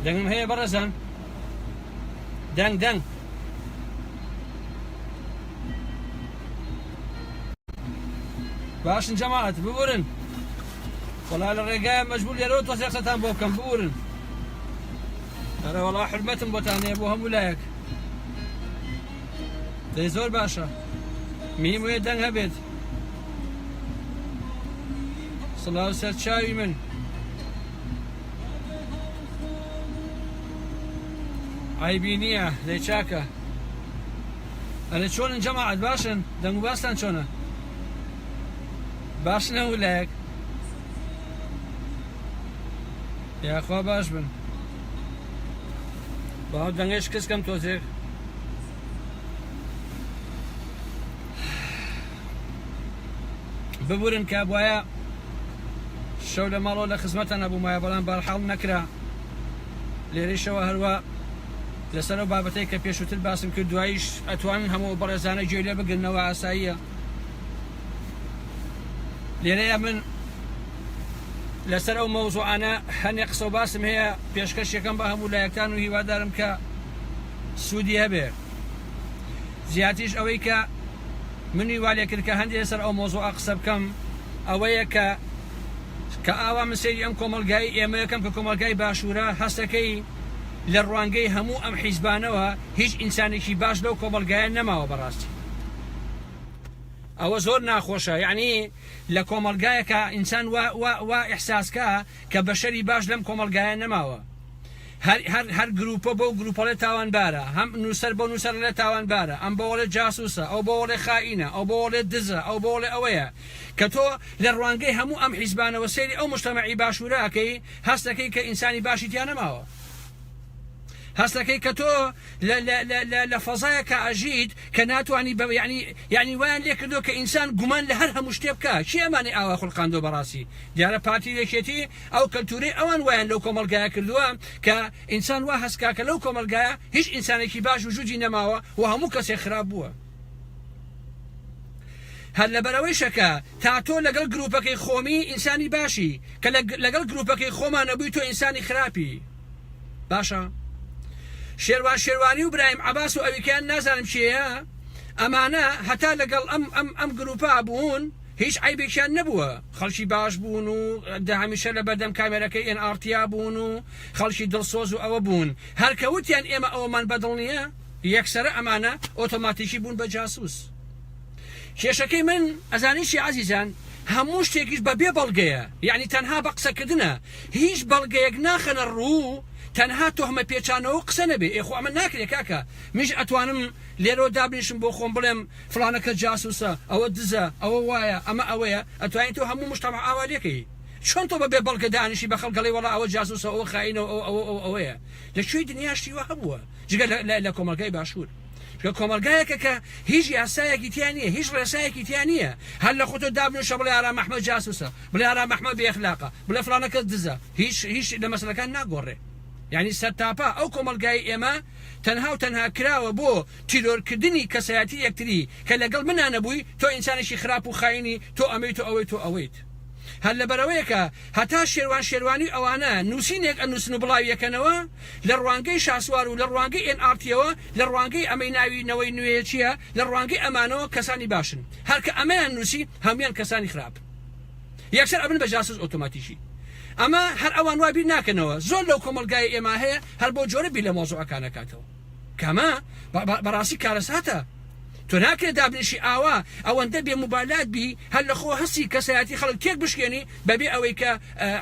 دەنگم هەیە بەڕێزان دەنگ باشن جەماعەت ببورن وەڵا لە ڕێگایە مەجبوور لێرەوە تۆ سێقسەتان بۆ بکەم ببورن ئەرە وەڵا حرمەتم بۆتان هەیە بۆ هەموو لایەک دەی زۆر باشە میم وێ دەنگ هەبێت سڵاو سەر چاوی من عیبی نییە دەی چاکە ئەرە چۆنن جەماعەت باشن دەنگ و باستان چۆنە باشن هەموو لایەک یاخوا باش بن باو دەنگەش کەسکەم تۆزێک ببورن کە بواە شەو لە ماڵەوە لە خزمەتە نەبوومایە بەڵام بەرحاڵ نەکرا لێرەیشەوە هەروە لەسەرەوە بابەتەی کە پێشووتر باسم کرد دواییش ئەتوانن هەموو بەڕێزانە گوێ لێ بگرنەوە ئاساییە لێرەیە من لەسەر ئەو مەوزوعانە هەنێ قسە و باسم هەیە پێشکەشیەکەم بە هەموو لایەکتان و هیوادارم کە سوودی هەبێ زیاتیش ئەوەی کە منی والێ کرد کە هەندێک لەسەر ئەو مۆزوعە قسە بکەم ئەوەیە کە ئاوا من سەیری ئەم کۆمەلگای ئێمە یەکەم کە کۆمەلگای باشوورە هەستەکەی لە ڕوانگەی هەموو ئەم حیزبانەوە هیچ ئینسانێکی باش لەو کۆمەلگایە نەماوە بەڕاستی ئەوە زۆر ناخۆشە یعنی لە کۆمەلگایەکە ئینسان وا ئیحساسکە کە بەشەری باش لەم کۆمەلگایە نەماوە هەر گروپە بۆ گروپەڵێ تاوانبارە هەم نووسەر بۆ نووسەر لە تاوانبارە ئەم بۆڵێ جاسووسە ئەو بۆڵێ خائینە ئەو بۆڵێ دزە ئەو بۆڵێ ئەوەیە کە تۆ لە ڕوانگەی هەموو ئەم حیزبانەوە سەیری ئەو مجتەمەعی باشوورەکەی هەستەکەی کە ئینسانی باشی تیان نەماوە هەستەکەی کە تۆ لە فەزایەکە ئەژیت کە ناتوانانی یعنی وایان لێ کردو کە ئینسان گومان لە هەر هەموو شتێ بکە چی ئەمانی ئاوا خوڵقاندۆ بەڕاستی دیارە پارتی یەکێتی ئەو کەلتوری ئەوان وایان لەو کۆمەلگایە کردووە کە ئینسان وا هەستکا کە لەو کۆمەلگایە هیچ ئینسانێکی باش وجودی نەماوە و هەموو کەسێک خراپ بووە هەر لەبەرەوەی شەکە تا تۆ لەگەڵ گروپەکەی خۆمی ئینسانی باشی کە لەگەڵ گروپەکەی خۆمان نەبووی تۆ ئینسانی خراپی باشە شێروانی و برایم عباس و ئەویکیان نازانم چیەیە ئەمانە هەتا لەگەڵ ئەم گروپە بوون هیچ عیبێکیان نەبووە خەڵکی باش بوون و هەمیشە لە بەردەم کامێرەکەی NRT بوون و خەڵکی دڵسۆز و ئەوە بوون هەرکەوتیان ئێمە ئەوەمان بەدڵ نییە یەکسەرە ئەمانە ئۆتۆماتیکی بوون بە جاسووس کێشەکەی من ئەزانیشی عەزیزان هەموو شتێکیش بەبێ بەڵگەیە یعنی تەنها بە قسەکردنە هیچ بەڵگەیەک ناخەنە ڕوو تەنها تۆهمە پێچانەوە قسە نەبێ ئێخۆ ئەمە ناکرێت کاکە میش ئەتوانم لێرەوە دابنیشم بۆ خۆم بڵێم فڵانەکە جاسووسە ئەوە دزە ئەوە وایە ئەمە ئەوەیە ئەتوانیت تۆ هەموو مجتەمع ئاوا لێکەی چۆن تۆ بەبێ بەڵگە دانیشی بە خەڵگەڵی وەڵا ئەوە جاسووسە ئەوە خاینەوە ئەوەیە لەکوێی دنیاشتی وە هەبووە جگە لە کۆمەلگای باشوور کۆمەلگایەکە کە هیچ یاسایەکی تیان نییە هیچ ڕێسایەکی تیان نییە هەر لە خۆتۆ دابنیشە بڵێ ئارام ئەحمەد جاسووسە بڵێ ئارام ئەحمەد بێئەخلاقە بڵێ فڵانەکە دزە هیچ لە مەسەلەکان ناگۆڕێ یعنی سەرتاپا ئەو کۆمەلگای ئێمە تەنها کراوە بۆ تیرۆرکردنی کەسایەتی یەکتری کە لەگەڵ منە نەبووی تۆ ئینسانێکی خراپ و خاینی تۆ ئەمەی تۆ ئەوەی تۆ ئەوەیت هەر لەبەرەوەیەکە هەتا شێروانی ئەوانە نووسینێک ئەنووسن و بڵاوی یەکەنەوە لە ڕوانگەی شاسوار و لە ڕوانگەی NRTەوە لە ڕوانگەی ئەمەی ناوینەوەی نوێ چییە لە ڕوانگەی ئەمانەوە کەسانی باشن هەرکە ئەمەیان نووسی هەمویان کەسانی خراپ یەکسەر ئەبن بە جاسووس ئۆتۆماتیکی ئەمە هەر ئەوان وای بیر ناکەنەوە زۆر لەو کۆمەلگای ئێمە هەیە هەر بۆ جۆرە بیر لە مۆزوعەکانەکاتەوە کەمە بەڕاستی کارەساتە تۆ ناکرێت دابنیشی ئاوا ئەوەندە بێ موبالات بی هەر لە خۆ هەستی کەسایەتی خەڵک تێک بشکێنی بەبێ ئەوەی کە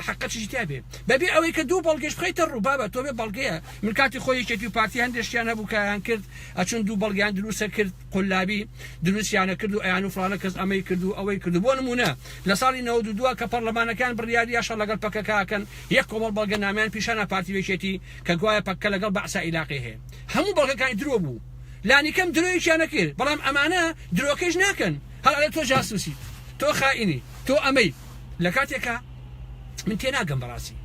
حەقەتشی تیا بێ بەبێ ئەوەی کە دوو بەڵگەش بخەیتە ڕوو بابە تۆ بێ بەڵگەیە من کاتی خۆیەکێتی و پارتی هەندێکیان هەبوو کەیان کرد ئەچون دوو بەڵگیان دروستە کرد قولابی دروستیانە کرد و ئەیان و فڵانە کەس ئەمەی کرد و ئەوەی کرد بۆ نمونە لە ساڵی 92 کە پەرلەمانەکان بڕیاری یاشە لەگەڵ پەکەکەکەن یەک کۆمەڵ بەڵگە نامیان پیشانە پارتی وێکێتی کە گوایە پەکە لەگەڵ بەعسا عیلاقی هەیە هەموو بەڵگەکانی درۆ بوو لانی کەم درۆیشیان نەکرد بەڵام ئەمانە درۆکەش ناکەن هەر ئەڵێ تۆ جاسووسی تۆ خائینی تۆ ئەمەی لە کاتێکە من تێناگەم بەڕاستی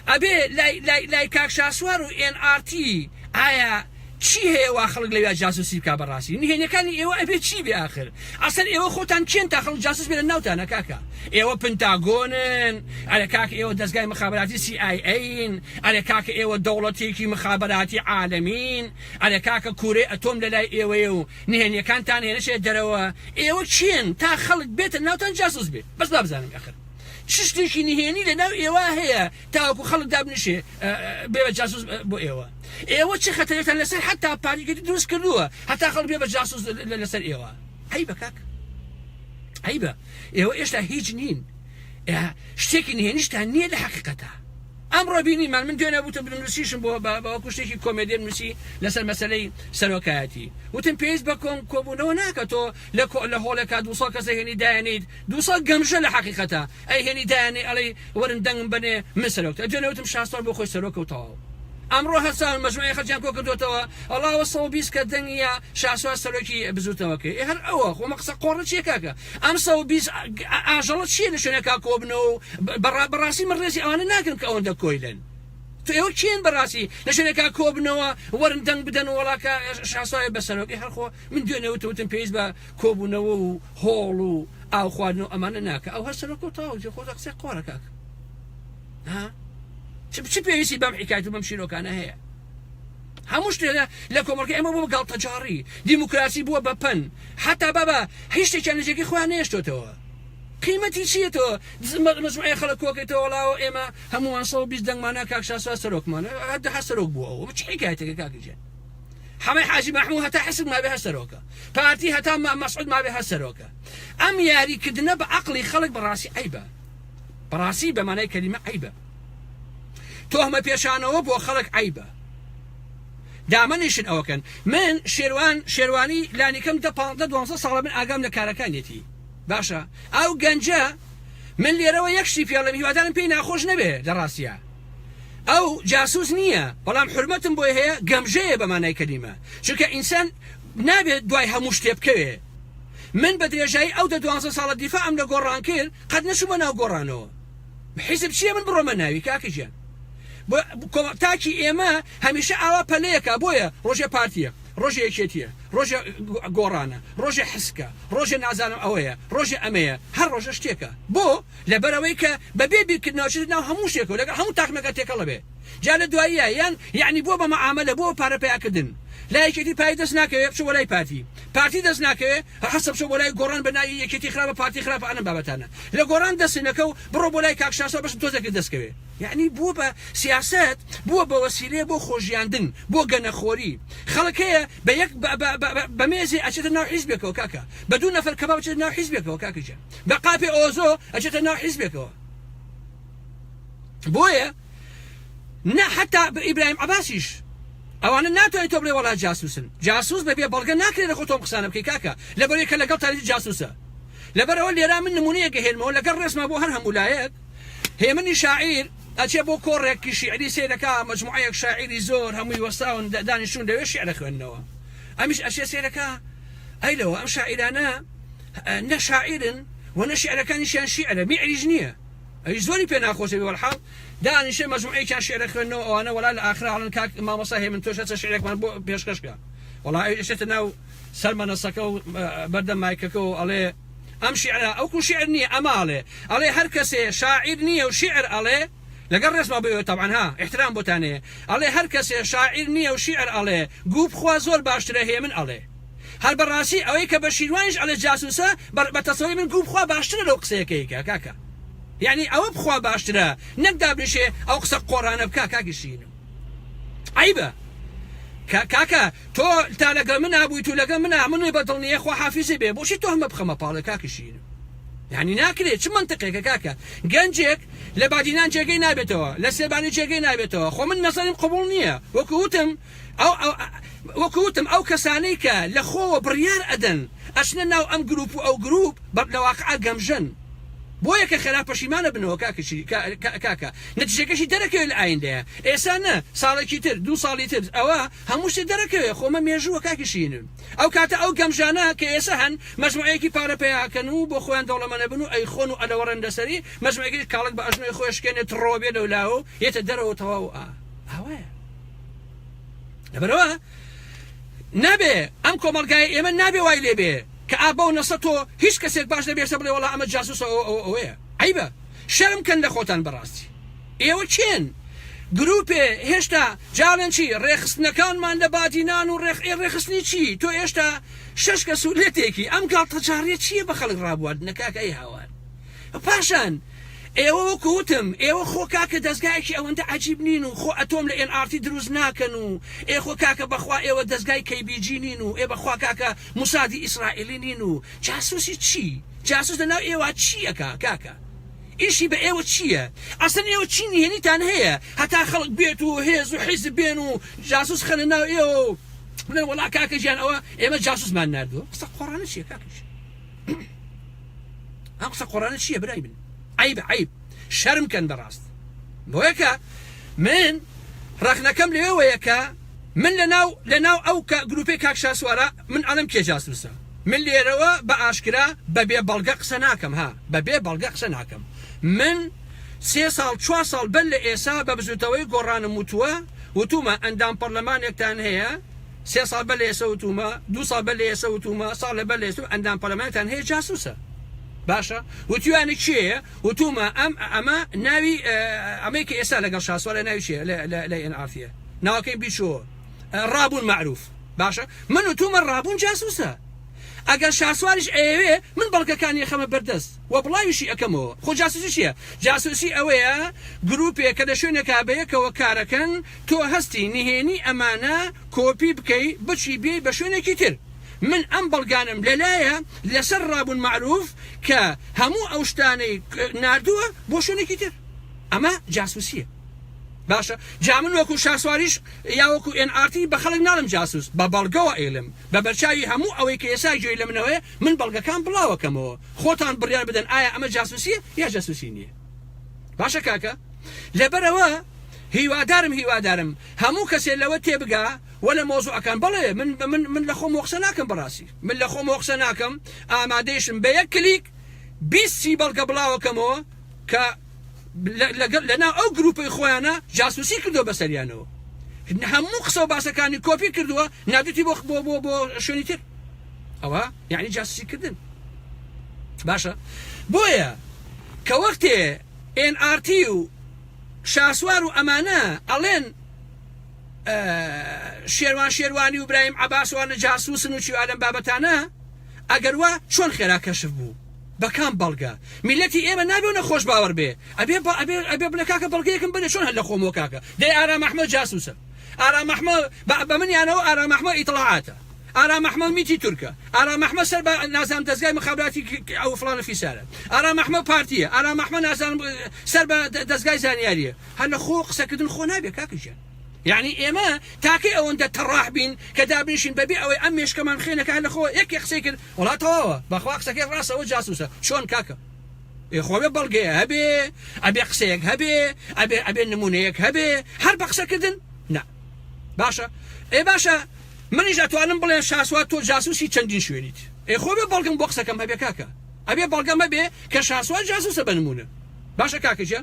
ئەبێ لای کاک شاسوار و NRT ئایا چی هەیە وا خەڵک لەوێ جاسوسی بکا بەڕاستی نهێنیەکانی ئێوە ئەبێت چی بێ آخر ئەسەر ئێوە خۆتان چێن تا خەڵک جاسوس بێنە ناوتانە کاکە ئێوە پنتاگۆنن ئەرێ کاکە ئێوە دەستگای مخابراتی CIA ئەرێ کاکە ئێوە دەوڵەتێکی مخابراتی عالەمین ئەرێ کاکە کوورەی ئەتۆم لەلای ئێوەیە و نهێنیەکانتان هێنەشێت دەرەوە ئێوە چێن تا خەڵک بێتە ناوتان جاسوس بێت بەس بابزانم ئەخر شتێکی نهێنی لە ناو ئێوە هەیە تاوەکو خەڵک دابنیشێ بێ جاسوس بۆ ئێوە ئێوە چه خەتەرێتان لەسەر حتا پاریگەری دروست کردووە هەتا خەڵک بێ بە جاسوس لەسەر ئێوە عیبە کاک عیبە ئێوە ئێشتا هیچ نین شتێکی نهێنیشتان نییە لە حەقیقەتە ئەمڕۆ بینیمان من دوێنە بووتە بنووسیشم بۆ باوەکو شتێکی کۆمێدی نووسی لەسەر مەسەلەی سەرۆکایەتی وتم پێویست بە کۆبوونەوە ناکە تۆ لە هۆڵێکا 200 کەسە هێنی دایانیت 200 گەمژە لە حەقیقەتە ئەی هێنی دایانێ ئەڵێ وەرن دەنگم بنێ من سەرۆکتە دوێنە وتم شاستۆر بۆ خۆی سەرۆکەوتەوە ئەمڕۆ هەسان مەجموعەی خەڵکیان کۆ کردوتەوە ئەڵاوە 120 کە دەنگیە شاسوار سەرۆکی بزوتەوەکەی هەر ئەوە خۆمە قسە قۆڕە چیە کاکە ئەم 120 ئاژەڵە چیە لە شوێنێکا کۆبنەوە بەڕاستی من ڕێزی ئەوانە ناکەن کە ئەوەندە کۆیلن تو ئێوە چێن بەڕاستی لە شوێنێکا کۆبنەوە وەرن دەنگ بدەن وڵاکە شاسوای بەسەرۆکی هەرخۆ من دوێنەوتم پێویست بە کۆبوونەوە و هۆڵ و ئاو خواردنەوە ئەمانە ناکە ئەو هەر سەرۆکەوتەوە خۆتە قسەی قۆڕە کاکە چ پێویستی بەم حکایەت و بەم شیرۆکانە هەیە هەموو شتێ لە کۆمەڵگە ئێمە بۆ گاڵتەجاری دیموکراسی بووە بە پەن حتا بابا هیچ شتێکیان لەجێگەی خۆیان نێشتۆتەوە قیمەتی چیەوە مەجموعەی خەڵک کۆکەیتەوە وڵاوە ئێمە هەمووان 120 دەنگمانە کاک شاسوار سەرۆکمانە هەر سەرۆک بووەوە چ حکایەتێکە کاکەجێن هەمەی حاجی مەحموود هەتا حسب مابێ هەر سەرۆکە پارتی هەتا مەسعود مابێ هەر سەرۆکە ئەم یاریکردنە بە عەقڵی خەڵک بەڕاستی عیبە بەڕاستی بە مانای کەلیمە عیبە تۆهمە پێشانەوە بۆ خەڵک عیبە دامەنیشن ئەوەکەن من شێروانی لانیکەم 15 ساڵە من ئاگام لە کارەکانێتی باشە ئەو گەنجە من لێرەوە یەکشتی پێڵم هیوادارم پێی ناخۆش نەبێ لە ڕاستیە ئەو جاسوس نییە بەڵام حرمەتم بۆی هەیە گەمژەیە بە مانای کەلیمە چونکە ئینسان نابێت دوای هەموو شتێ بکەوێ من بە درێژایی ئەو 12 ساڵە دیفاعم لە گۆڕان کرد قەت نەچوومە ناو گۆڕانەوە حیزب چییە من بڕۆمە ناوی کاکە گیان تاکی ئێمە هەمیشە ئاوا پەلەیەکە بۆیە ڕۆژێ پارتیە ڕۆژە یەکێتیە ڕۆژە گۆڕانە ڕۆژە حسکە ڕۆژە نازانم ئەوەیە ڕۆژە ئەمەیە هەر ڕۆژە شتێکە بۆ لەبەرەوەی کە بەبێ بیرکردنەوەچێت ناو هەموو شتێکەوە لەگەڵ هەموو تاقمەکە تێکەڵە بێ جا لە دواییە یعنی بۆ بە مەعامەلە بۆ پارەپیاکردن لا یەکێتی پای دەست ناکەوێت بچ بۆ لای پارتی دەست ناکەوێت حەسە بچ بۆ لای گۆڕان بەناوی یەکێتی خراپە پارتی خراپە ئەنم بابەتانە لە گۆڕان دەستنەکە و بڕۆ بۆ لای کاکشاسەوە بەش تۆزێک دەستکەوێت یعنی بووە بە سیاست بووە بە وەسیلەیە بۆ خۆشیاندن بۆ گەنەخۆری خەڵکەیە بە یەک بە مێزی ئەچێتە ناو حیزبێکەوە کاکە بە دوو نەفەر کەباب بچێتە ناو حیزبێکەوە کاکەجان بە قاپی ئۆزۆ ئەچێتە ناو حیزبێکەوە بۆیە نه حتا ئیبراهیم عەباسیش ئەوانە ناتوانێت تۆ بڵێ وەڵا جاسوس بەبێ بەڵگە ناکرێت لە خۆتۆم قسانە بکەی کاکە لەبەرەوەی کە لەگەڵ تاریخی جاسوسە لەبەرەوە لێرا من نمونەیەکە هێنمەوە لەگەڵ ڕێسما بۆ هەر هەمولایەک هێمنی شاعیر ئەچێ بۆ کۆڕێکی شیعری سێرەکە مەجموعەیەک شاعری زۆر هەمووی وەستاون دانیشتون لەوێ شیعرە خوێندنەوە ئەمیش ئەچێ سێرەکە ئەیلەوە ئەم شاعیرانە نە شاعرن و نە شیعرەکانیشیان شیعرە میعریج نییە ئەی زۆری پێ ناخۆشە بێوەڵحاڵ دانیشێ مەجموعەیەکیان شیعرە خوێندنەوە ئەوانە وەڵا لە ئاخرا هەڵن کاک مامۆستا هێمن تۆش هەچە شیعرێکمان بۆ پێشکەشکە وەڵا ئێشێتە ناو سەر مەنەسەکە و بەردەم مایکەکە و ئەڵێ ئەم شیعرە ئەوکو شیعر نییە ئەماڵێ ئەڵێ هەر کەسێ شاعیر نییە و شیعر ئەڵێ لەگەڵ ڕێسما بێەوە طبعا ها احترام بۆتانەیە ئەڵێ هەر کەسێ شاعیر نییە و شیعر ئەڵێ گوو بخوا زۆر باشترە هێمن ئەڵێ هەر بەڕاستی ئەوەی کە بە شیروانیش ئەڵێ جاسوسە بە تەسەوری من گوو بخوا باشترە لەو قسەیەکەیکە کاکە یعنی ئەوە بخوا باشترە نەک دابنیشێ ئەو قسە قۆڕانە بکا کاکیشینم عیبە کاکە تۆ تا لەگەڵ من نبوویت و لەگەڵ منی بەدڵنیە خوا حافیزی بێ بۆچی تۆ هەمە بخەمە پاڵە کاکیشینم یعنی ناکرێت چ منطقێکە کاکە گەنجێک لە بادینان جێگەی نابێتەوە لە سێبانی جێگەی نابێتەوە خۆ من مەسەڵیم قبوڵ نییە وەکوتم ئەو کەسانەی کە لە خۆوە بڕیار ئەدەن ئەچنە ناو ئەم گروپ و ئەو گروپ لە واقعا گەمژن بۆیە کە خێرا پەشیمانە بنەوە کاکە نەتیجەکەشی دەرەکەوێت لە ئایندەیە ئێستا نە ساڵێکی تر 2 ساڵی تر ئەوە هەموو شتێک دەرەکەوێت خۆمە مێژووە کاکیشینم ئەو کاتە ئەو گەمژانە کە ئێستا هەن مەجموعەیەکی پارە پێیاکەن و بۆ خۆیان دەوڵەمەنە بن و ئەی خۆن و ئەلەوەڕەن دەسەری مەجموعەیەکی کاڵک بە ئەژنۆی خۆشکێنێت ڕۆبێ لەولاوە یێتە دەرەوە تەواو ئەوەیە لەبەرەوە نەبێ ئەم کۆمەڵگای ئێمە نابێ وای لێبێ کە ئابە و نەسە تۆ هیچ کەسێک باش دەبێتە بڵێ وەڵا ئەمە جاسووسە ئەوەیە عیبە شەرم کەن لە خۆتان بەڕاستی ئێوە چێن گروپێ هێشتا جاڵێن چی ڕێخستنەکانمان لە بادینان و ڕێخستنی چی تۆ هێشتا شەش کەس و لێتێکی ئەم گاڵتەجاڕیە چییە بە خەڵک ڕابواردنەکە ئەی هاوار پاشان ئێوە وەکوتم ئێوە خۆ کاکە دەستگایەکی ئەوەندە عجیب نین و خۆ ئەتۆم لە NRT دروست ناکەن و خۆ کاکە بەخوا ئێوە دەستگای KBG نین و بەخوا کاکە موسادی ئیسرائیلی نین و جاسوسی چی جاسوس لەناو ئێوە چیەکە کاکە ئیشی بە ئێوە چییە ئەسن ئێوە چی نهێنیتان هەیە هەتا خەڵک بێت و هێز و حیزب بێن و جاسوس خەنە ناو ئێوە بڵێن وەڵا کاکە گیان ئەوە ئێمە جاسوسمان ناردووە قسە قۆڕانە چییە کاکەش ئەم قسە قۆڕانە چییە برای من عیب شەرم کەن بەڕاست بۆیەکە من ڕخنەکەم لێوەیە کە من لەناو ئەو گروپی کاک شاسوارە من ئەڵم کێ جاسوسە من لێرەوە بە ئاشکرا بەبێ بەڵگە قسە ناکەم بەبێ بەڵگە قسە ناکەم من 3 ساڵ 4 ساڵ بەر لە ئێسا بە بزوتەوەی گۆڕانم وتووە وتومە ئەندام پەرلەمانێکتان هەیە 3 ساڵ بەر لە ئێسە وتومە 2 ساڵ بەر لە ئێسە وتومە ساڵ لە بەر لە ئێسە ئەندام پەرلەمانێکتان هەیە جاسوسە باشە وتیوانی چیە وتومە ئەمە ناوی ئەمریکا ئێستا لەگەڵ شاسوارە ناوی چیە لە NRT ناوەکەی بیچۆ ڕابوون معروف باشە من وتومە ڕابوون جاسوسە ئەگەر شاسواریش ئەوێ من بەڵگەکانی خەمە بەردەست و بڵاویشی ئەەکەمەوە خۆ جاسوسی چییە جاسوسی ئەوەیە گروپێک کە لە شوێنێکا بەیەکەوە کارەکەن تۆ هەستی نهێنی ئەمانە کۆپی بکەی بچی بێ بە شوێنێکی تر من ئەم بەڵگانم لەلایە لەسەر ڕابوون معروف کە هەموو ئەو شتانەی ناردووە بۆ شوێنێکی تر ئەمە جاسوسیە باشە جا من وەکو شاسواریش یا وەکو NRT بە خەڵک ناڵم جاسوس بە بەڵگەوە ئێڵم بە بەرچاوی هەموو ئەوەی کە ئێسا گوێی لە منەوەی من بەڵگەکان بڵاوەکەمەوە خۆتان بڕیار بدەن ئایا ئەمە جاسوسیە یا جاسوسی نییە باشە کاکە لەبەرەوە هیوادارم هەموو کەسێ لەوە تێبگا ولا مۆزوعەکان بەڵێ من لە خۆم وەخسە ناکەم بەڕاستی من لە خۆم وەخسە ناکەم ئامادەیشم بە یەک کلیک 20 بەڵگە بڵاوەکەمەوە کە لەناو ئەو گروپی خۆیانە جاسوسی کردو بەسەریانەوە هەموو قسە و باسەکانی کۆپی کردووە نادوتی بۆ شوێنی تر ئەوە یعنی جاسوسی کردن باشە بۆیە کە وەختێ NRT و شاسوار و ئەمانە ئەڵێن شێروانی و برایم عەباسوانە جاسوسن و چیوالەم بابەتانە ئەگەر وا چۆن خێرا کەشف بوو بەکام بەڵگە میلەتی ئێمە نابێ نەخۆش باوەڕ بێ ئەبێ بڵێ کاکە بەڵگەیەکم بدە چۆن هەر لە خۆمەوە کاکە دەی ئارام ئەحمەد جاسوسە ئارام ئەحمەد بە منیانەوە ئارام ئەحمەد ئیطلاعاتە ئارام ئەحمەد میتی تورکە ئارام ئەحمەد سەر بە نازانم دەستگای مخابراتی ئەو فڵانە فیسارە ئارام ئەحمەد پارتیە ئارام ئەحمەد نازانم سەر بە دەستگای زانیاریە هەر لە خۆ قسەکردن خۆ نابێ کاکەژیان يعني ئێمە تاکەی ئەوەندە تەڕاح بین کە دابنیشین بەبێ ئەوەی ئەم مێشکەمان خێنەکە هەر لە خۆ یەک قسەی کرد وڵاتەوە بەخوا قسەکەی ڕاستەوە جاسوسە چۆن کاکە خۆبێ بەڵگەیە هەبێ ئەبێ قسەیەک هەبێ ئەبێ نمونەیەک هەبێ هەر بە قسەکردن نا باشە باشە منیش ئەتوانم بڵێن شاسوات تۆ جاسوسی چەندین شوێنیت خۆبێ بەڵگەم بۆ قسەکەم هەبێ کاکە ئەبێ بەڵگەم هەبێ کە شاسوات جاسوسە بە نمونە باشە کاکەجە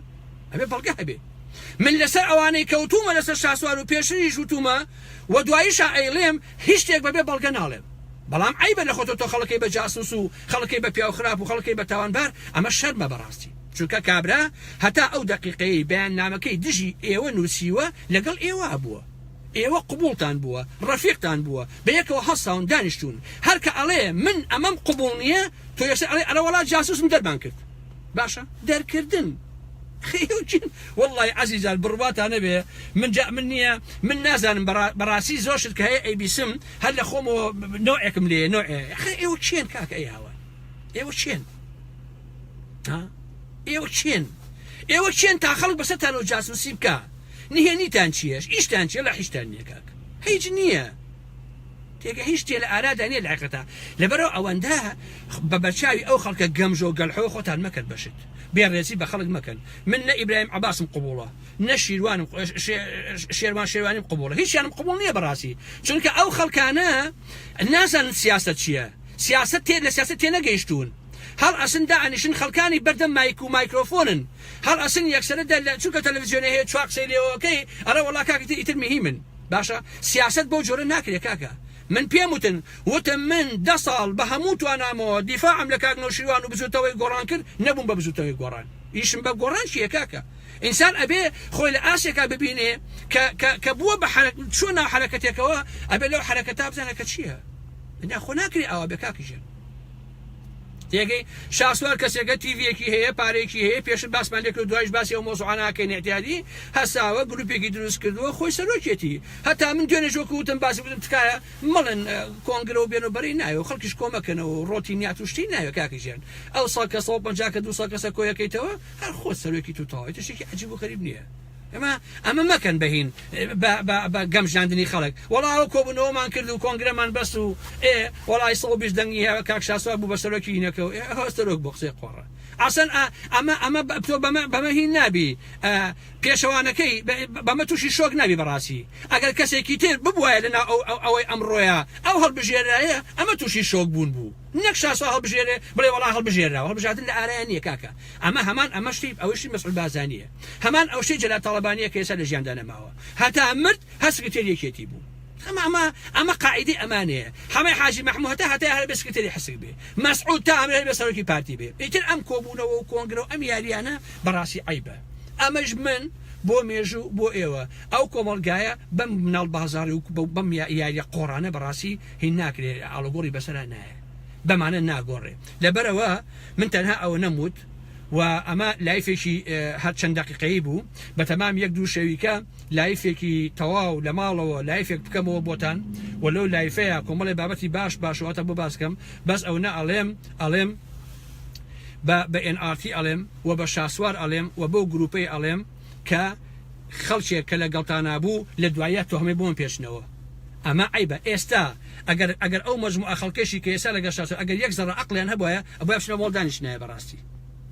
ئەبێ بەڵگە هەبێ من لەسەر ئەوانەی کەوتومە لەسەر شاسوار و پێشنیش وتومە و دواییشە ئەیڵێم هیچ شتێک بەبێ بەڵگە ناڵێم بەڵام عیبە لە خۆتۆ تۆ خەڵکی بە جاسوس و خەڵکی بە پیاو خراپ و خەڵکی بە تاوانبار ئەمە شەرمە بەڕاستی چونکە کابرا هەتا ئەو دقیقەی بەیان نامەکەی دژی ئێوە نووسیوە لەگەڵ ئێوە بووە ئێوە قبولتان بووە ڕەفیقتان بووە بە یەکەوە هەستاون دانیشتون هەر کە ئەڵێ من ئەمەم قبول نییە تۆ یەسێ ئەڵێ ئەرە وەڵات جاسوسم دەربان کرد باشە دەرکردن والله عزیزان بڕواتانە بێ من نییە من نازانم بەڕاستی زۆرشت کە هەیە ئەیبیسم هەر لە خۆمەوە نوعێکم لێ ئێوە چێن کاکە ئەیهاوە ئێوە چێن ئێوە چێن تا خەڵک بەسەرتانەوە جاسوسی بکە نهێنیتان چیەش ئیشتان چیە لە هیچتان نییە کاکە هیچ نییە تێگە هیچ تێ لە ئارادا نیە لەعقەتە لەبەرەوە ئەوەندە بە بەرچاوی ئەو خەڵکە گەمژۆ و گەلحۆ خۆتان مەکرد بەشت بێڕێزی بە خەڵک مەکەن من نە ئیبراهیم عەباسم قبوڵە نە شیروانم شێروانیم قبوڵە هیچیانم قبوڵ نییە بەڕاستی چونکە ئەو خەڵکانە نازانن سیاست چییە سیاست لە سیاست تێ نەگەیشتون هەڵ ئەسن دائنیشن خەڵکانی بەردەم مایک و مایکرۆفۆنن هەڵ ئەسن یەکسەرە چونکە تەلەڤیزیۆنە هەیە چوار قسەی لێەوەکەی ئەرە وەڵا کاکەی ئیتر میهی من باشە سیاست بۆ جۆرە ناکرێت کاکە من پێم وتم من 10 ساڵ بە هەموو توانامەوە دیفاعم لە کاک نەوشیروان و بزوتەوەی گۆڕان کرد نەبووم بە بزوتەوەی گۆڕان ئیشم بە گۆڕان چیە کاکە ئینسان ئەبێ خۆی لە ئاسێکا ببینێ کە بووە بە چۆن ناو حرەکەتێکەوە ئەبێ لەو حرەکەتا بزانە کە چییە خۆ ناکری ئەوە بێ کاکیژێن تێگەی شاسوار کەسێکە تیڤەکی هەیە پارێکی هەیە پێش باسمان لێک و دوایش باسی ئەو مۆزوعاناکەین احتیادی هەساوە گروپێکی دروست کردووە خۆی سەرۆکێتی هەتا من دوێنێ ژۆکەوتم باسی بودم تکایە مەڵن کۆنگرە و بێنەبەری نایە خەڵکیش کۆمەکەنەوە ڕۆتی نیاتوشتی ناوێ کاکیژێن ئەو ساڵ کە 150 کە 200 کەسە کۆیەکەیتەوە هەر خۆت سەرۆکی توتاوی تشتێکی عجیب و غەریب نییە ئەمە مەکەن بەهین بە گەمژاندنی خەڵک وەڵاوە کۆبوونەوەمان کرد و کۆنگرەمان بەست و وەڵای 120 دەنگی هەیە کاک شاسوار بوو بە سەرۆکی هینەکەەوە سەرۆک بۆ قسەی قۆڕە ئاسن ئەمە تۆ بەمە هین نابی پێشەوانەکەی بەمە تووشی شۆک نابی بەڕاستی ئەگەر کەسێکی تر ببوایە لەنا ئەوەی ئەمڕۆیە ئەو هەڵبژێرایە ئەمە تووشی شۆک بوون بوو نەک شاسوار هەڵبژێرێ بڵێ وەڵا هەڵبژێراوە هەڵبژاردن لە ئارایە نییە کاکە ئەمە هەمان ئەمە شتی ئەوەشی مەسعود بازانیە هەمان ئەو شتەی جەلات تەڵەبانیە کە ئێستا لە ژیاندا نەماوە هەتا مرد هەسکرتێریەکێتی بوو ئەمە قاعدەی ئەمانەیە هەمەی حاجی مەحموود هەتا هەر بە سکرتێری حەسک بێ مەسعود تا ئەمە بە سەرۆکی پارتی بێ ئیتر ئەم کۆبوونەوە و کۆنگرە و ئەم یاریانە بەڕاستی عیبە ئەمەش من بۆ مێژوو بۆ ئێوە ئەو کۆمەڵگایە بەم مناڵ بازاڕی و بەم یاریە قۆڕانە بەڕاستی هین ناکرێت ئاڵۆگۆڕی بەسەرا نایە بەمانە ناگۆڕێ لەبەرەوە من تەنها ئەوە نەموت و ئەمە لایفێکی هەر چەند دقیقەی بوو بە تەمام 1-2 شەویکە لایفێکی تەواو لە ماڵەوە لایفێک بکەمەوە بۆتان و لەو لایفەیە کۆمەڵی بابەتی باشواتە بۆ باسکەم بەس ئەو نە ئەڵێم بە NRT ئەڵێم و بە شاسوار ئەڵێم و بۆ گروپەی ئەڵێم کە خەڵکێک کە لە گەڵتانە بوو لە دوایە تۆهمەی بۆم پێشنەوە ئەمە عیبە ئێستا ئەگەر ئەو مەجموعە خەڵکێشی کە ئێستا لەگەڵ شاسوار ئەگەر یەک زەڕە عەقلیان هەبوایە ئەبووە بچنە مۆڵ دانیشتنایە بەڕاستی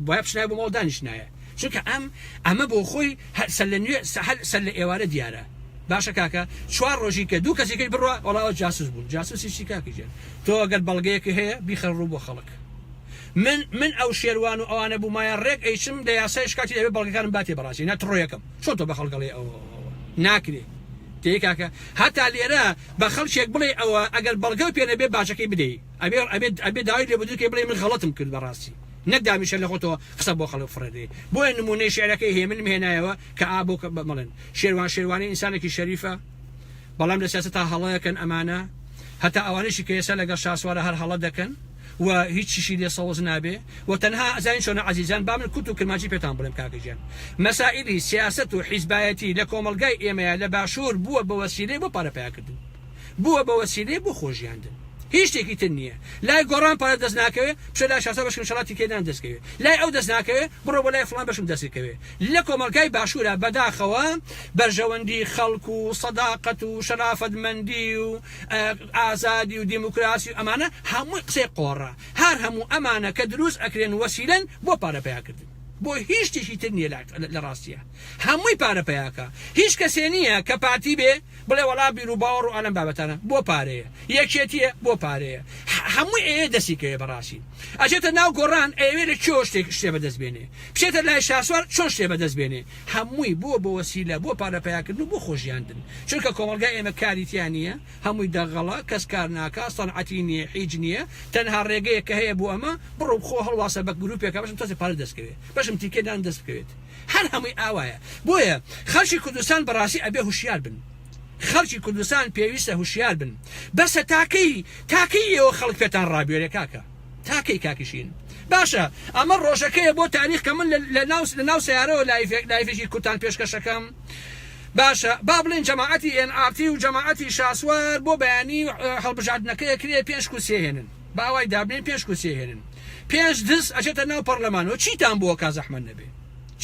باید بچنای بۆ ماڵ دانیشتنایە چونکە ئەمە بۆ خۆی سەر لە ئێوارە دیارە باشە کاکە 4 ڕۆژی کە 2 کەسێکی بڕوە وەڵاوە جاسوس بوون جاسوسی چی کاکیژێن تۆ ئەگەر بەڵگەیەکی هەیە بیخەڕ ڕوو بۆ خەڵک من ئەو شێروان و ئەوانە بوومایان ڕێک ئەیچم لە یاسای شکاتی دەبێت بەڵگەکانم باتێ بەڕاستی نەتڕۆیەکەم چۆن تۆ بە خەڵگەڵێ ئەوە ناکرێ تێ کاکە هەتا لێرە بە خەڵکێک بڵێ ئەوە ئەگەر بەڵگە و پێ نەبێ باشەکەی بدەی ئەبێ داوای لێ بدوکەی بڵێ من غەڵەتم کرد بەڕاستی نەکدامیشە لە خۆتەوە قسە بۆ خەڵک فڕێدێ بۆیە نمونەی شێعرەکەی هەیە من هێنایەوە کە ئابۆ بڵێن شێروانی ئینسانێکی شەریفە بەڵام لە سیاسەتا هەڵەیەکەن ئەمانە هەتا ئەوانەشی کە ئێستا لەگەڵ شاسوارە هەر هەڵە دەکەن و هیچ چیشی لێ سەوز نابێ و تەنها ئەزانین چۆنە عەزیزان با من کوت و کرماجی پێتان بڵێم کاکەجیان مەسائلی سیاسەت و حیزبایەتی لە کۆمەڵگای ئێمەیە لە باشوور بووە بە وەسیلەی بۆ پارەپیاکردن بووە بە وەسیلەی بۆ خۆشیاندن هیچ شتێکی تر نییە لای گۆڕان پارە دەست ناکەوێت پشە لای شاسە بەشکن شەڵاتی کێدان دەستکەوێت لای ئەو دەست ناکەوێت بڕۆ بۆ لای فڵان بەشم دەستکەوێت لە کۆمەڵگای باشوورە بەداخەوە بەرژەوەندی خەڵک و سەداقەت و شەرافەتمەندی و ئازادی و دیموکراسی و ئەمانە هەمووی قسەی قۆڕە هەر هەموو ئەمانە کە دروست ئەکرێن وەسیلەن بۆ پارەپیاکردن بۆ هیچ شتێکی تر نییە لە ڕاستیە هەمووی پارەپیاکە هیچ کەسێ نییە کە پارتی بێ بڵێ وەڵا بیر و باوەڕ و ئەلەم بابەتانە بۆ پارەیە یەکێتیە بۆ پارەیە هەمووی ئێ دەسیکەوێ بەڕاستی ئەچێتە ناو گۆڕان ئەوێ لە چۆ شتێ بەدەستبێنێ بچێتە لای شاسوار چۆن شتێ بەدەستبێنێ هەمووی بۆ وەسیلە بۆ پارەپیاکردن و بۆ خۆشیاندن چونکە کۆمەڵگای ئێمە کاریتیان نییە هەمووی دەغەڵە کەس کار ناکا سەنعەتی نییە هیچ نییە تەنها ڕێگەیە کە هەیە بۆ ئەمە بڕۆ خۆ هەڵواسە بە گروپێکە بەشم تەسێ پارە دەستکەوێت بەشم تیکێدان دەستکەوێت هەر هەمووی ئاوایە بۆیە خەڵکی کوردستان بەڕاستی ئەبێ هوشیار بن خەڵکی کوردستان پێویستە هوشیار بن بەسە تاکەیەوە خەڵک پێتان ڕابێرێ کاکە تاکەی کاکیشین باشە ئەمە ڕۆژەکەیە بۆ تاریخ کە من لە ناو سیارەوە لایفێکی کوتان پێشکەشەکەم باشە با بڵێن جەماعەتی NRT و جەماعەتی شاسوار بۆ بەیانی هەڵبژاردنەکەی کرێ 5 کوسێ هێنن باوای دابنین 5 کوسێ هێنن 5 دەست ئەچێتە ناو پەرلەمانەوە چیتان بۆ کا زەحمەت نەبێ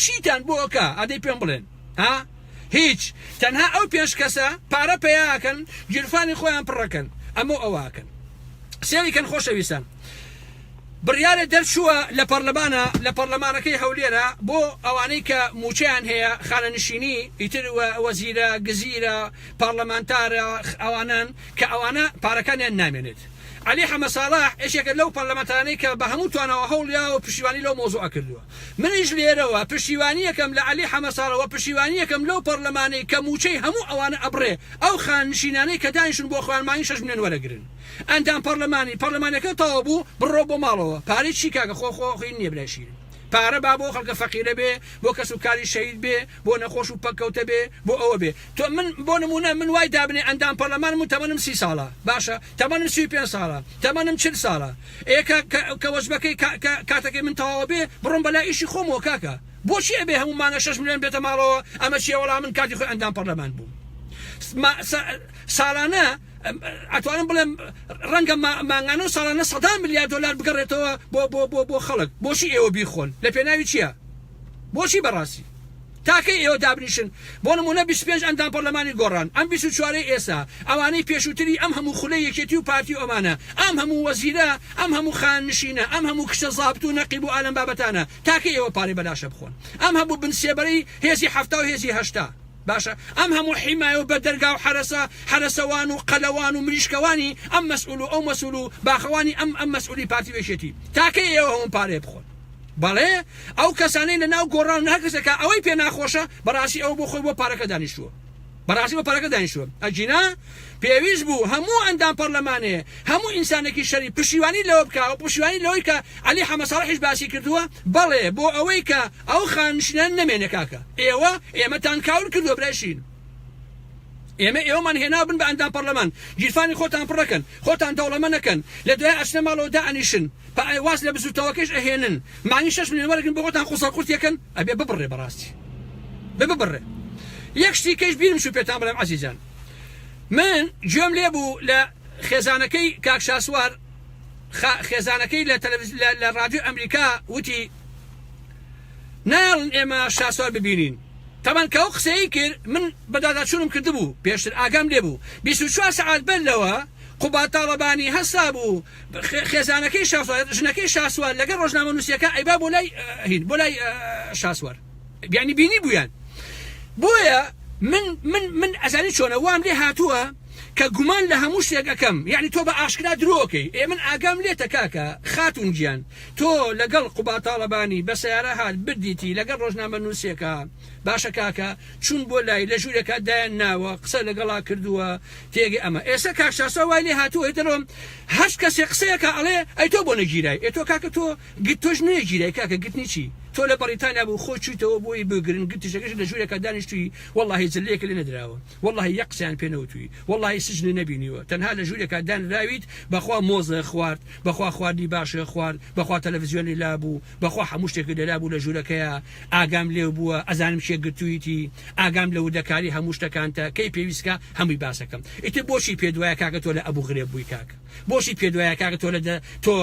چیتان بۆ کا ئەدەی پێم بڵێن ها هیچ تەنها ئەو 5 کەسە پارە پێیاکەن گیرفانی خۆیان پڕەکەن ئەمە ئەواکەن سێریکەن خۆشەویستان بڕیارە دەرچووە لە پەرلەمانەکەی هەولێرە بۆ ئەوانەی کە موچیان هەیە خانەنشینی ئیتر وەزیرە گزیرە پارلەمانتارە ئەوانن کە ئەوانە پارەکانیان نامێنێت علي حمد صلاح ايش يقول لو برلمانتاني كبهموت وانا هوليا وبشيواني لو موضوع كله من اجل روا بشيوانيه كم لعلي حمد صلاح وبشيوانيه كم لو برلماني كموشي همو اوانا ابري او خان شيناني كدايشن بو اخوان ما ينشج من ولا قرن اندام برلماني كطابو بالروبو مالو باريس شيكاغو خو خيني بلاشين پارە با بۆ خەڵکە فەقیرە بێ بۆ کەس و کاری شەهید بێ بۆ نەخۆش و پەککەوتە بێ بۆ ئەوە بێ تۆ من بۆ نمونە من وای دابنێ ئەندام پەرلەمانم تەمەنم 30 ساڵە باشە تەمەنم 35 ساڵە تەمەنم 40 ساڵە کە وەجبەکەی کاتەکەی من تەواوە بێ بڕۆم بەلای ئیشی خۆمەوە کاکە بۆچی ئەبێ هەموو مانگە 6 ملیۆن بێتە ماڵەوە ئەمە چیە وەڵام من کاتی خۆی ئەندام پەرلەمان بووم ساڵانە ئەتوانم بڵێم ڕەنگە مانگانە ساڵانە 100 ملیار دلار بگەڕێتەوە بۆ خەڵک بۆچی ئێوە بیخۆن لە پێناوی چییە بۆچی بەڕاستی تاکەی ئێوە دابنیشن بۆ نمونە 25 ئەندام پەرلەمانی گۆڕان ئەم 24 ئێستا ئەوانەی پێشووتری ئەم هەموو خولەی یەکێتی و پارتی ئەمانە ئەم هەموو وەزیرە ئەم هەموو خاننشینە ئەم هەموو کشتە زابط و نەقیب و ئالەم بابەتانە تاکەی ئێوە پارەی بەلاشە بخۆن ئەم هەموو بنسێبەرەی هێزی 7 و هێزی 8 باشە ئەم هەموو حیمایە و بەدەرگا و حرەسەوان و قەلەوان و مریشکەوانی ئەم مەسئول و ئەو مەسئول و باخەوانی ئەم مەسئولی پارتی وێشێتی تاکەی ئێوە هەموو پارەی بخۆن بەڵێ ئەو کەسانەی لە ناو گۆڕان هەرکەسێکە ئەوەی پێ ناخۆشە بەڕاستی ئەو بۆ خۆی بۆ پارەکە دانیشتووە بەڕاستی بۆ پارەکە دانیشتووە ئەجینا پێویست بوو هەموو ئەندام پەرلەمانێ هەموو ئینسانێکی شەری پشتیوانی لەوە بکە و پشتیوانی لەوەی کە علی حەمەد ساڵحیش باسی کردووە بەڵێ بۆ ئەوەی کە ئەو خانشینە نەمێنێ کاکە ئێمەتان کاول کردووە برایشین ئێوەمان هێنا بن بە ئەندام پەرلەمان گیرفانی خۆتان پڕەکەن خۆتان دەوڵەمە نەکەن لە دوای ئەچنە ماڵەوە دائەنیشن واز لە بزوتەوەکەش ئەهێنن مانگی 6 ملیۆن وەرەگرن بۆ خۆتان قوسە قورتێکن ئەبێ ببڕێ بەڕاستی ببڕێ یەک شتی کەش بیرم شو پێتان بڵێم عەزیزان من گوێم لێ بوو لە خێزانەکەی کاک شاسوار خێزانەکەی لە رادیۆ ئەمریکا وتی ناڵن ئێمە شاسوار ببینین طبعا کەو قسەی کرد من بەداداچوونم کردبوو پێشتر ئاگام لێ بوو 24 ساعت بەرلەوە قوبات تاڵەبانی هەستا بوو خێزانەکەی شاسوار ژنەکەی شاسوار لەگەڵ ڕۆژنامە نووسیەکە ئەیبا بۆ لای شاسوار بیانی بینی بوویان بۆیە من ئەزانی چۆنە وام لێ هاتووە کە گومان لە هەموو شتێک ئەەکەم یعنی تۆ بە ئاشکرا درۆکەی من ئاگام لێتە کاکە خاتون گیان تۆ لەگەڵ قوبات تاڵەبانی بە سیارە هات بردیتی لەگەڵ ڕۆژنامە نووسیەکە باشە کاکە چون بۆ لای لە ژوورێکە دایان ناوە قسە لەگەڵا کردووە تێگە ئەمە ئێستا کاکشاسە وای لێ هاتووە دەڕۆم هەشت کەسێ قسەیەکە ئەڵێ ئەی تۆ بۆ نەگیرای تۆ کاکە تۆ گت تۆش نەگیرای کاکە گتنی چی تۆ لە بەریتانیا بوو خۆ چوویتەوە بۆی بگرن گتیشەکەش لە ژوورێکە دانیشتووی واللهی جلەیەکە لێ نەدراوە واللهی یەک قسەیان پێ نەوتووی واللهی سجن نەبینیوە تەنها لە ژوورێکە دانراویت بەخوا مۆزە خوارد بەخوا خواردی باشە خوارد بەخوا تەلەڤیزیۆنی لابوو بەخوا هەموو شتێک لێرابوو لە ژوورەکەیە ئاگام لێو بووە ئەزانم شێ گرتوویتی ئاگام لە ودەکاری هەموو شتەکانتە کەی پێویستکە هەمووی باسەکەم ئیتر بۆشی پێدوایە کاکە تۆ لە ئەبوو غرێب بووی کاکە بۆشی پێدوایە کاکە تۆ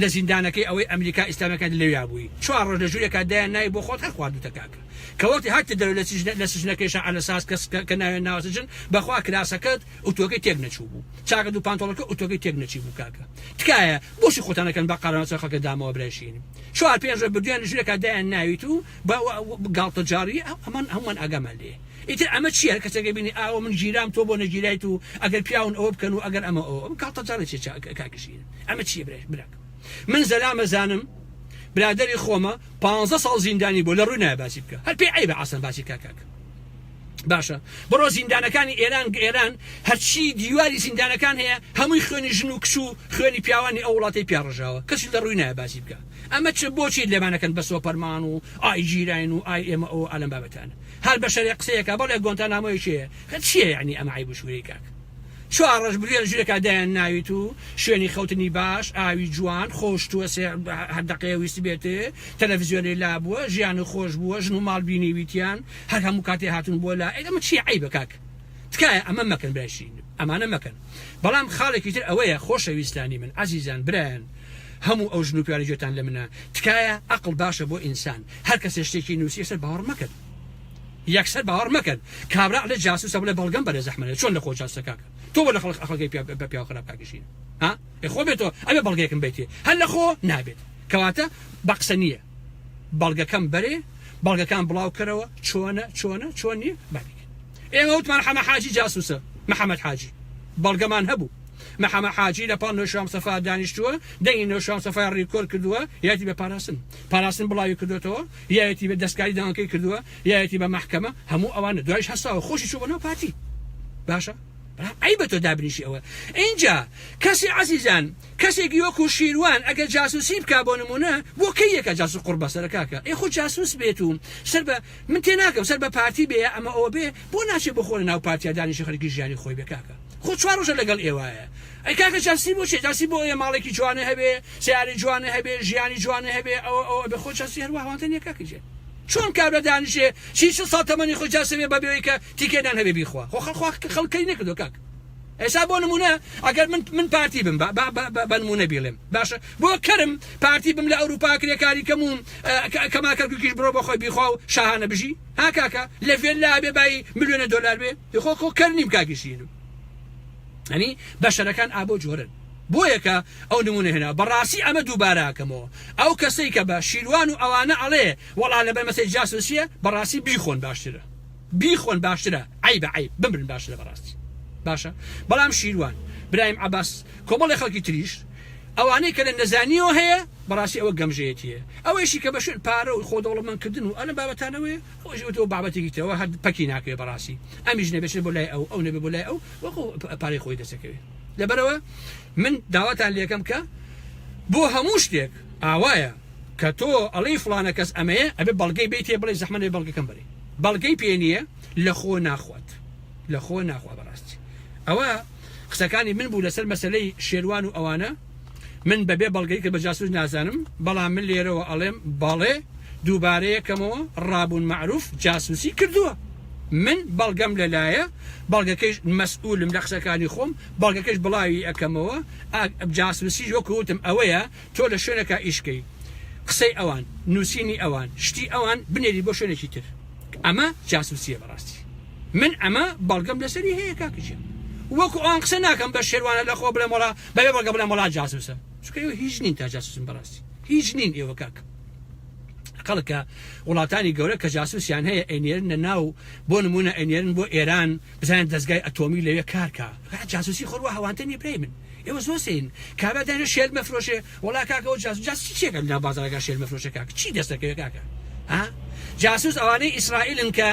لە زیندانەکەی ئەوەی ئەمریکا ئیسلامەکان لەویا بووی 4 ڕۆژ لە ژوورێکە دایان نای بۆ خۆت هەر خواردوتە کاکە کەوەتی هاتە دەرەوە لە سژنەکەیشە ئالەساس کە ناوێن ناوەسەجن بەخوا کراسەکەت ئۆتۆکەی تێک نەچوو بوو چاکە دوو پانتۆڵەکە ئۆتۆکەی تێک نەچی بوو کاکە تکایە بۆشی خۆتانەکەن بە قەرەمەچە خەکە دامەوە برایشین 4 5 ڕۆژ بردویان لە ژوورێکە دایان ناویت و گاڵتە جاری ئەمان هەمومان ئاگامان لێ ئیتر ئەمە چیە هەر کەسێکە بینی ئاوە من گیرام تۆ بۆ نەگیرایت و ئەگەر پیاون ئەوە بکەن و ئەگەر ئەمە ئەوە گاڵتە جاری چێ کاکەشین ئەمە چیە براک من زەلامە زانم برادری خۆمە 15 ساڵ زیندانی بۆ لە ڕووی نایە باسی بکە هەر پێی عیبە ئاسان باسی کاکاکە باشە بڕۆ زیندانەکانی ئێران هەرچی دیواری زیندانەکان هەیە هەمووی خوێنی ژن و کچ و خوێنی پیاوانی ئەو وڵاتی پیاڕژاوە کەسی لە ڕووی نایە باسی بکە ئەمە چ بۆچی لێمانەکەن بە سۆپەرمان و ئای ژیراین و ئای ئێمە ئەو ئالەم بابەتانە هەر بە شەرێ قسەیەکە بەڵێ گۆنتانامۆی چێە چییە یعنی ئەمە عیب و شوورەی کاکە 4 ڕۆژ بریێ لە ژوورێکە دایان ناویت و شوێنی خەوتنی باش ئاوی جوان خۆشتووە هەر دەقەیە ویستی بێتێ تەلەڤیزیۆنی لابووە ژیانی خۆش بووە ژن و ماڵ بینی ویتیان هەر هەموو کاتێ هاتون بۆ لا ئەمە چی عیبە کاکە تکایە ئەمە مەکەن برایشین ئەمانە مەکەن بەڵام خاڵێکی تر ئەوەیە خۆشەویستانی من عەزیزان برایان هەموو ئەو ژن و پیاوانی گوێتان لە منە تکایە عەقڵ باشە بۆ ئینسان هەر کەسێ شتێکی نووسی سەر باوەڕ مەکەن یەکسەر باوەڕ مەکەن کابرا لە جاسوسە بڵێ بەڵگەم بەرە زەحمەتە چۆن لە خۆ جاسوسە کاکە تۆ بە لە خەڵک ئەخڵگەی بە پیاو خراپ کاکەشین ها خۆ بێتەوە ئەبێ بەڵگەیەکم بیتێ هەر لە خۆ نابێت کەواتە بە قسە نییە بەڵگەکەم بەرێ بەڵگەکان بڵاو کەرەوە چۆن نییە بابی ئێمە وتمان حەمە حاجی جاسوسە محەممەد حاجی بەڵگەمان هەبوو محەممە حاجی لە پاڵ نوێشام سەفا دانیشتووە دەی نوێشام سەفای ڕیکۆر کردووە یاتی بە پاراستن بڵاوی کردوێتەوە یاەتی بە دەستکاری داوانکەی کردووە یاەتی بە محکەمە هەموو ئەوانە دوایش هەستاوە خۆشی چوو بەنەوە پارتی باشە ئەی بە تۆ دابنیشی ئەوە اینجا کەسی عزیزان کەسێکی وەکو شیروان ئەگەر جاسوسی بک بۆ نمونە بۆ کەی یەکە جاسوس قوربە سەرکاکە ئەی خۆ جاسوس بێت و سەر بە من تێ ناکەم سەر بە پارتی بێ ئەمە ئەوە بێ بۆ ناچێت بخۆرە ناو پارتیا دانیشی خەڵکی ژیانی خۆی بێ کاکە خۆ 4 ڕۆژە لەگەڵ ئێوایە ئەی کاکە جاسی بۆ چێ جاسی بۆ ئێ ماڵێکی جوانە هەبێ سیاری جوانە هەبێ ژیانی جوانە هەبێ ئەوە بە خۆ جاسی هەروە هەوانتەن یەکاکەجێ چۆن کابرا دانیشێ چی ساڵ تەمەنی خۆ جاسەوێ بەبێەوەی کە تیکێدان هەبێ بیخوا خۆ خەڵکەی نەکردو کاک ئێستا بۆ نمونە ئەگەر من پارتی بم بە نمونە بیڵێم باشە بۆ کەرم پارتی بم لە ئەوروپا کرێکاری کەمون کەماکەرکیش بڕۆ بە خۆی بیخوا و شاهانە بژی ها کاکە لە فێرلا بێ بای ملیۆنە دۆلار بێ خۆ کەرنیم کاکیشین ئەنی بەشەرەکان ئابۆ جۆرن بۆیەکە ئەو نمونە هێنا بەڕاستی ئەمە دووباراکەمەوە ئەو کەسەی کە بە شیروان و ئەوانە ئەڵێ وەڵا لەبەر مەسەی جاسوسیە بەڕاستی بیخۆن باشترە باشترە عیب عیب بمرن باشترە بەڕاستی باشە بەڵام شیروان برایم عباس کۆمەڵی خەڵکی تریش ئەوانەی کە لە نەزانیەوە هەیە بەڕاستی ئەوە گەمژەیەتیە ئەوەیشی کە بەشێن پارە و خۆدەوڵەمەندکردن و ئەلە بابەتانەوەی ئەوەژێتەوە بابەتێکیتەوە هەر پەکی ناکەوێت بەڕاستی ئەمیش نەبێت بۆ لای ئەو نەبێ بۆ لای ئەو وەخۆ پارەی خۆی دەسەکەوێت لەبەرەوە من داواتان لێکەم کە بۆ هەموو شتێک ئاوایە کە تۆ ئەڵەی فڵانە کەس ئەمەیە ئەبێ بەڵگەی بیتێ بڵێ زەحمەتی بەڵگەکەم بەرێ بەڵگەی پێ نییە لە خۆ ناخوات بەڕاستی ئەوە قسەکانی من بوو لەسەر مەسلەی شێروان و ئەوانە من بەبێ بەڵگەی کە بە جاسوس نازانم بەڵام من لێرەوە ئەڵێم باڵێ دووبارەیەکەمەوە ڕابوون معروف جاسوسی کردووە من بەڵگەم لەلایە بەڵگەکەیش مەسئولم لە قسەکانی خۆم بەڵگەکەش بڵاوی ئەەکەمەوە جاسوسی وەکوتم ئەوەیە تۆ لە شوێنەکە ئیشکەی قسەی ئەوان نووسینی ئەوان شتی ئەوان بنێری بۆ شوێنێکی تر ئەمە جاسوسیە بەڕاستی من ئەمە بەڵگەم لەسەری هەیە کاکەچێ وەکو ئەوان قسە ناکەم بە شێوانە لە خۆ بڵێم وڵا بەبێ بەڵگە بڵێم وڵا جاسوسە چونکە ئێوە هیچ نین تا جاسوسن بەڕاستی هیچ نین ئێوە کاکە خەڵکە وڵاتانی گەورە کە جاسوسیان هەیە ئەینێرن ناو بۆ نمونە ئەینێرن بۆ ئێران بزانن دەستگای ئەتۆمی لەوێ کارکە جاسوسی خۆڕوە هەوانتەنی برای من ئێوە زۆر سین کابرا دەنێ شێل مەفرۆشێ وڵا کاکەەوە جاسوسی چێکە لە بازارەکە شێل مەفرۆشە کاکە چی دەستەکەوێت کاکە ها جاسوس ئەوانەی ئیسرائیلن کە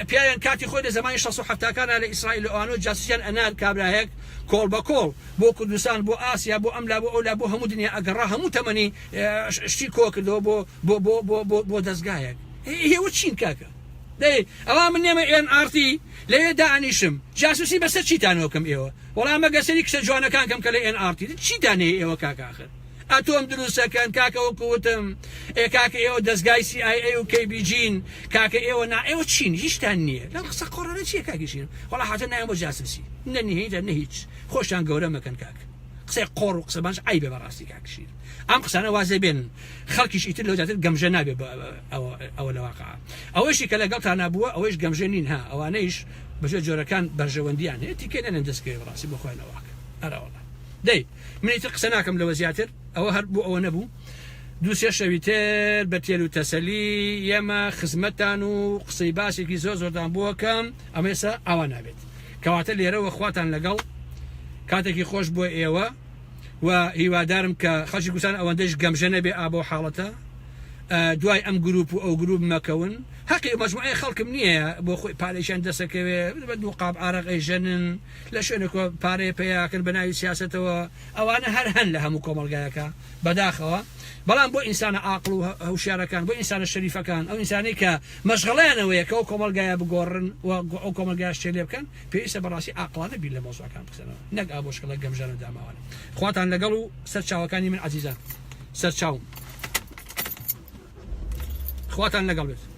پیاویان کاتی خۆی لە زمانی 1970کانە لە ئیسرائیل ئەوانە جاسوسیان ئەنار کابراهەیەک کۆڵ بە کۆڵ بۆ کوردستان بۆ ئاسیا بۆ ئەملا بۆ ئەولا بۆ هەموو دنیا ئەگەڕا هەموو تەمەنی شتی کۆ کردەوە بۆ دەستگایەک هێوە چین کاکە دەی ئەوە من نێمە ئێن ئارتی لەوێ دانیشم جاسوسی بەسەر چیتانەوەکەم ئێوە وەڵام ئەگەسەری کشە جوانەکان کەم کە لە ئێن ئارتی چیتانەیە ئێوە کاکاخر ئەتۆم دروستەکەن کاکەوە کووتم کاکە ئێوە دەستگای CIA و KBGین کاکە ئێوە نا ئێوە چین هیچتان نییە لەم قسە قۆڕانە چیە کاکیشین وەڵا حاتە نایە بۆ جاسوسی نەنیهیدە نە هیچ خۆشتان گەورە مەکەن کاک قسەی قۆڕ و قسە بانش عیبێ بەڕاستی کاکشین ئەم قسانە وازێ بێن خەڵکیش ئیتر لەو جاتر گەمژە نابێ ئەوە لە واقعە ئەوەشی کە لەگەڵتان نابووە ئەوەش گەمژە نین ها ئەوانەیش بەژێ جۆرەکان بەرژەوەندیان هەیە تیکێنەن دەستکەوێ بەڕاستی بۆ خۆیانەوەکە ئەراوەڵا دەی منیتر قسە ناکەم لەوە زیاتر ئەوە هەر بوو ئەوە نەبوو دوو سێ شەوی تر بە تێر و تەسەلی ئێمە خزمەتتان و قسەی باسێکی زۆردان بووەکەم ئەمە ئێستا ئاوا نابێت کەواتە لێرەوە خواتان لەگەڵ کاتێکی خۆش بۆ ئێوە و هیوادارم کە خەڵکی کوردستان ئەوەندەش گەمژە نەبێ ئابۆ حاڵەتە دوای ئەم گروپ و ئەو گروپ مەکەون حەقی مەجموعەی خەڵکم نییە بۆ خۆی پارێکیان دەسەکەوێت بە دوو قاب ئارەقەی ژەنن لە شوێنێکۆ پارەی پێیاکەن بە ناوی سیاسەتەوە ئەوانە هەر هەن لە هەموو کۆمەڵگایەکە بەداخەوە بەڵام بۆ ئینسانە عاقڵ و هەوشیارەکان بۆ ئینسانە شەریفەکان ئەو ئینسانی کە مەشغەڵیانەوەیە کە ئەو کۆمەڵگایە بگۆڕن و ئەو کۆمەلگای شتێ لێ بکەن پێویستە بەڕاستی عاقڵانە بیر لە مۆزوعەکان بکەنەوە نەک ئابۆشکەڵە گەمژانە داماوانە خواتان لەگەڵ و سەرچاوەکانی من عەزیزان سەرچاوم خواتان لەگەڵ بێت